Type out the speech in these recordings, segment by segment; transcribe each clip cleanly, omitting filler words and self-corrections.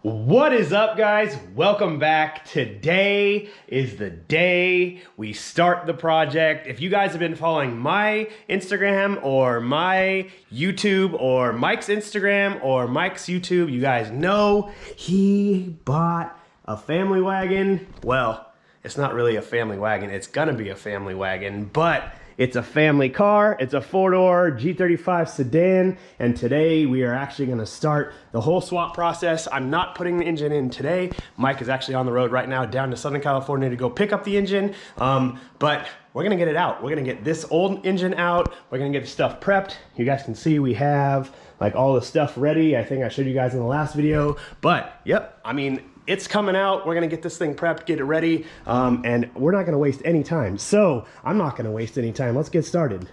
What is up, guys? Welcome back. Today is the day we start the project. If you guys have been following my Instagram or my YouTube or Mike's Instagram or Mike's YouTube, you guys know he bought a family wagon. Well, it's not really a family wagon. It's gonna be a family wagon, but it's a family car. It's a four-door G35 sedan, and today we are actually gonna start the whole swap process. I'm not putting the engine in today. Mike is actually on the road right now down to Southern California to go pick up the engine, but we're gonna get it out. We're gonna get this old engine out. We're gonna get the stuff prepped. You guys can see we have like all the stuff ready. I think I showed you guys in the last video, but yep, I mean, it's coming out. We're gonna get this thing prepped, get it ready, and we're not gonna waste any time. So I'm not gonna waste any time. Let's get started.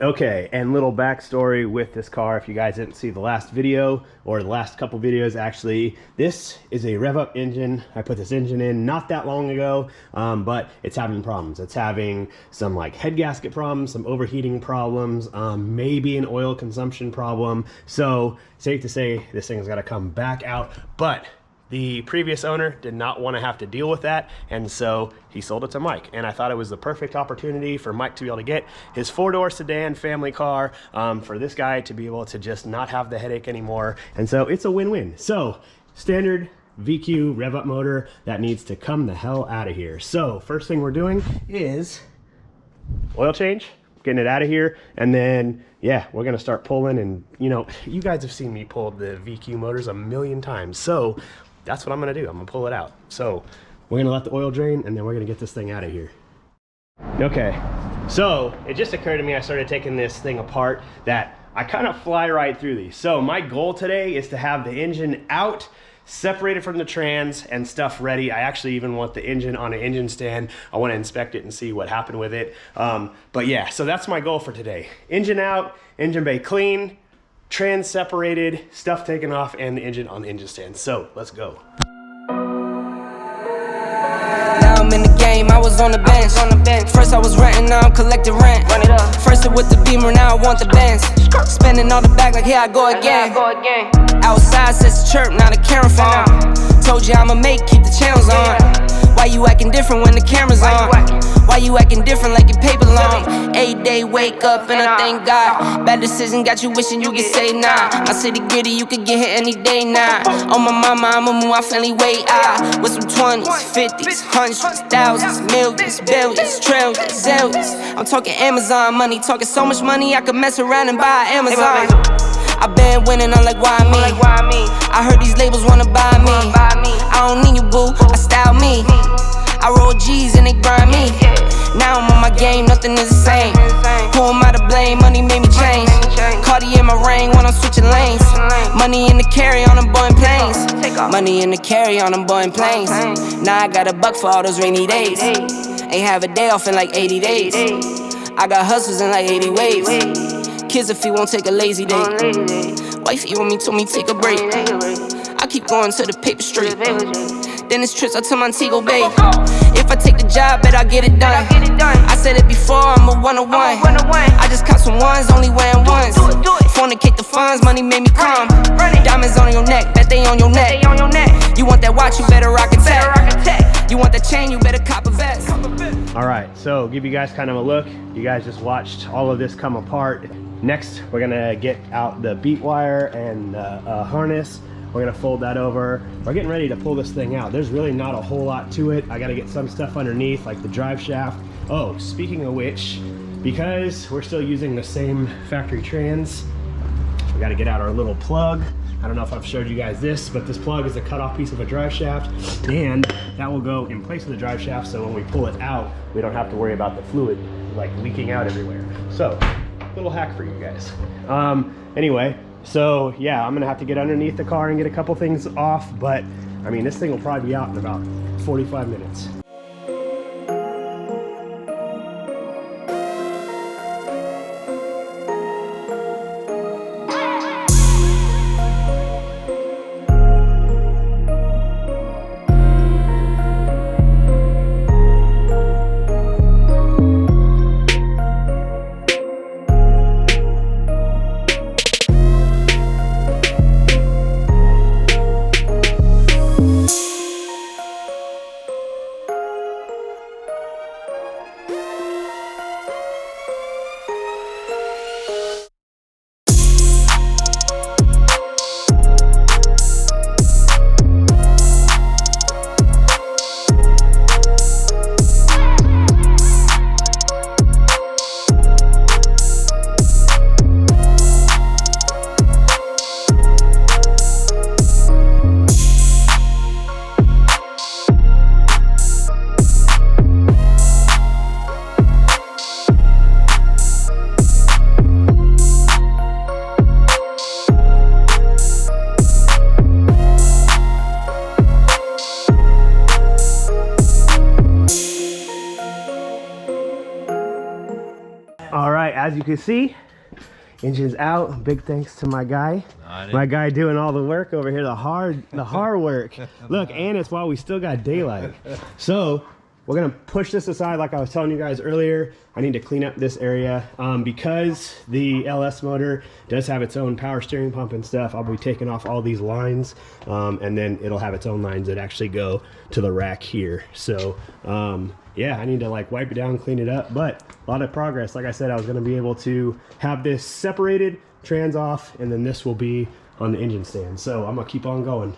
Okay, and little backstory with this car. If you guys didn't see the last video or the last couple videos, actually, this is a rev up engine. I put this engine in not that long ago, but it's having problems. It's having some like head gasket problems, some overheating problems, maybe an oil consumption problem. So safe to say this thing's got to come back out, but the previous owner did not want to have to deal with that, and so he sold it to Mike. And I thought it was the perfect opportunity for Mike to be able to get his four-door sedan family car, for this guy to be able to just not have the headache anymore. And so it's a win-win. So standard VQ rev-up motor that needs to come the hell out of here. So first thing we're doing is oil change, getting it out of here, and then yeah, we're gonna start pulling. And you know, you guys have seen me pull the VQ motors a million times, so that's what I'm gonna do. I'm gonna pull it out. So we're gonna let the oil drain, and then we're gonna get this thing out of here. Okay, so it just occurred to me, I started taking this thing apart, that I kind of fly right through these. So my goal today is to have the engine out, separated from the trans and stuff ready. I actually even want the engine on an engine stand. I want to inspect it and see what happened with it. But yeah, so that's my goal for today. Engine out, engine bay clean, trans separated, stuff taken off, and the engine on the engine stand. So let's go. Now I'm in the game, I was on the bench. First I was renting, now I'm collecting rent. Run it up. First it with the Beamer, now I want the Benz. Spending all the bag like here I go again. Outside says chirp, now the camera phone. Told you I'ma keep the channels on. Why you acting different when the camera's on? Why you acting different like your paper long? 8 day wake up and I thank God. Bad decision got you wishing you could say nah. My city gritty, you could get hit any day now. On my mama, I'ma move my family way out. With some 20s, 50s, hundreds, thousands, millions, billions, trillions, zillions. I'm talking Amazon money, talking so much money I could mess around and buy Amazon. I been winning, I'm like, why me? I heard these labels wanna buy me. I don't need you, boo, I style me. I roll G's and they grind me. Now I'm on my game, nothing is the same. Who am I to blame? Money made me change. Cardi in my ring when I'm switching lanes. Money in the carry on them Boeing planes. Money in the carry on them Boeing planes. Now I got a buck for all those rainy days. Ain't have a day off in like 80 days. I got hustles in like 80 ways. Kids if he won't take a lazy day. Wifey on me told me take a break. I keep going to the paper straight. Then it's trips out to Montego Bay. If I take the job, bet I'll get it done. I said it before, I'm a one-on-one. I just caught some ones, only wearing ones. Fornicate the funds, money made me calm. Diamonds on your neck, bet they on your neck. You want that watch, you better rock a tech. You want that chain, you better cop a vest. All right, so give you guys kind of a look. You guys just watched all of this come apart. Next, we're gonna get out the beat wire and harness. We're gonna fold that over. We're getting ready to pull this thing out. There's really not a whole lot to it. I gotta get some stuff underneath, like the drive shaft. Oh, speaking of which, because we're still using the same factory trans, we gotta get out our little plug. I don't know if I've showed you guys this, but this plug is a cut-off piece of a drive shaft, and that will go in place of the drive shaft, so when we pull it out, we don't have to worry about the fluid like leaking out everywhere. So, little hack for you guys. Anyway, so yeah, I'm gonna have to get underneath the car and get a couple things off, but I mean, this thing will probably be out in about 45 minutes. can see, engine's out. Big thanks to my guy. Doing all the work over here, the hard work. Look, and it's while we still got daylight. So we're gonna push this aside like I was telling you guys earlier. I need to clean up this area because the LS motor does have its own power steering pump and stuff. I'll be taking off all these lines and then it'll have its own lines that actually go to the rack here. So yeah, I need to like wipe it down, clean it up, but a lot of progress. Like I said, I was gonna be able to have this separated, trans off, and then this will be on the engine stand. So I'm gonna keep on going.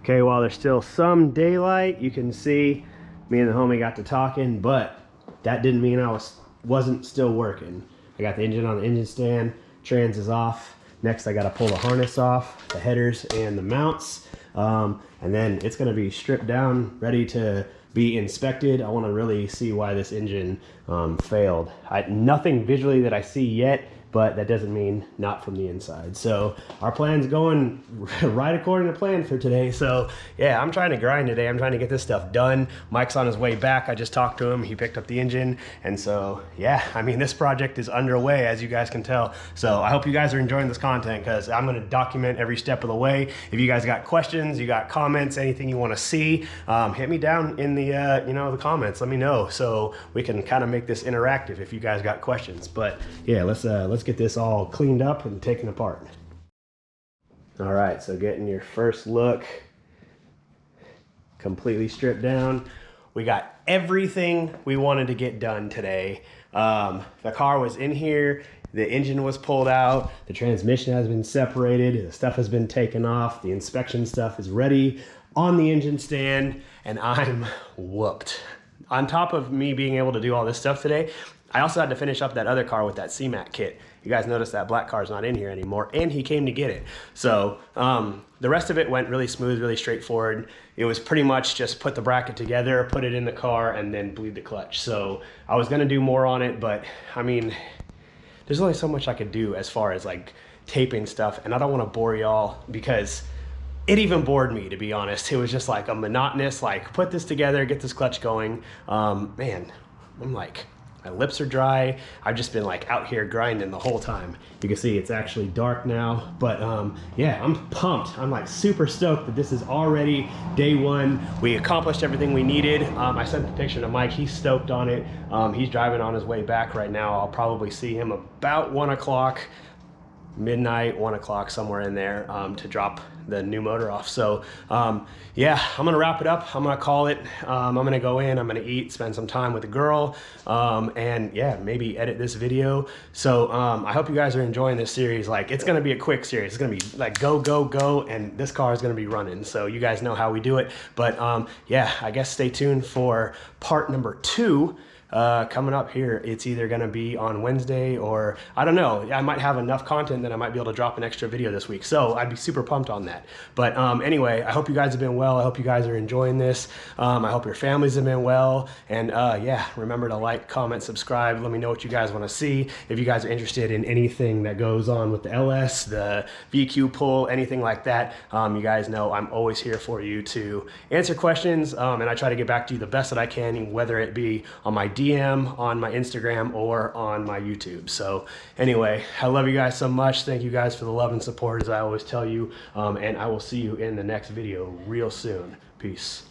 Okay, while there's still some daylight, you can see me and the homie got to talking, but that didn't mean I wasn't still working. I got the engine on the engine stand, trans is off. Next, I gotta pull the harness off, the headers and the mounts. And then it's gonna be stripped down, ready to be inspected. I wanna really see why this engine failed. Nothing visually that I see yet, but that doesn't mean not from the inside. So our plan's going right according to plan for today. So yeah, I'm trying to grind today. I'm trying to get this stuff done. Mike's on his way back. I just talked to him. He picked up the engine. And so yeah, I mean, this project is underway, as you guys can tell. So I hope you guys are enjoying this content because I'm gonna document every step of the way. If you guys got questions, you got comments, anything you wanna see, hit me down in the the comments. Let me know so we can kind of make this interactive if you guys got questions. But yeah, let's get this all cleaned up and taken apart. All right, so getting your first look, completely stripped down. We got everything we wanted to get done today. The car was in here, the engine was pulled out, the transmission has been separated, the stuff has been taken off, the inspection stuff is ready on the engine stand, and I'm whooped. On top of me being able to do all this stuff today, I also had to finish up that other car with that CMAT kit. You guys noticed that black car's not in here anymore, and he came to get it. So the rest of it went really smooth, really straightforward. It was pretty much just put the bracket together, put it in the car, and then bleed the clutch. So I was gonna do more on it, but I mean, there's only so much I could do as far as like taping stuff, and I don't wanna bore y'all because it even bored me, to be honest. It was just like a monotonous, like put this together, get this clutch going. Man, I'm like, my lips are dry. I've just been like out here grinding the whole time. You can see it's actually dark now, but yeah, I'm pumped. I'm like super stoked that this is already day one. We accomplished everything we needed. I sent the picture to Mike. He's stoked on it. He's driving on his way back right now. I'll probably see him about 1 o'clock, midnight, 1 o'clock, somewhere in there, to drop the new motor off. So yeah, I'm gonna wrap it up. I'm gonna call it. I'm gonna go in, I'm gonna eat, spend some time with the girl, and yeah, maybe edit this video. So I hope you guys are enjoying this series. Like, it's gonna be a quick series. It's gonna be like go, go, go, and this car is gonna be running. So you guys know how we do it. But yeah, I guess stay tuned for part number 2. Coming up here. It's either going to be on Wednesday, or I don't know. I might have enough content that I might be able to drop an extra video this week. So I'd be super pumped on that. But anyway, I hope you guys have been well. I hope you guys are enjoying this. I hope your families have been well. And yeah, remember to like, comment, subscribe. Let me know what you guys want to see. If you guys are interested in anything that goes on with the LS, the VQ pull, anything like that, you guys know I'm always here for you to answer questions. And I try to get back to you the best that I can, whether it be on my DM, on my Instagram, or on my YouTube. So anyway, I love you guys so much. Thank you guys for the love and support, as I always tell you, and I will see you in the next video real soon. Peace.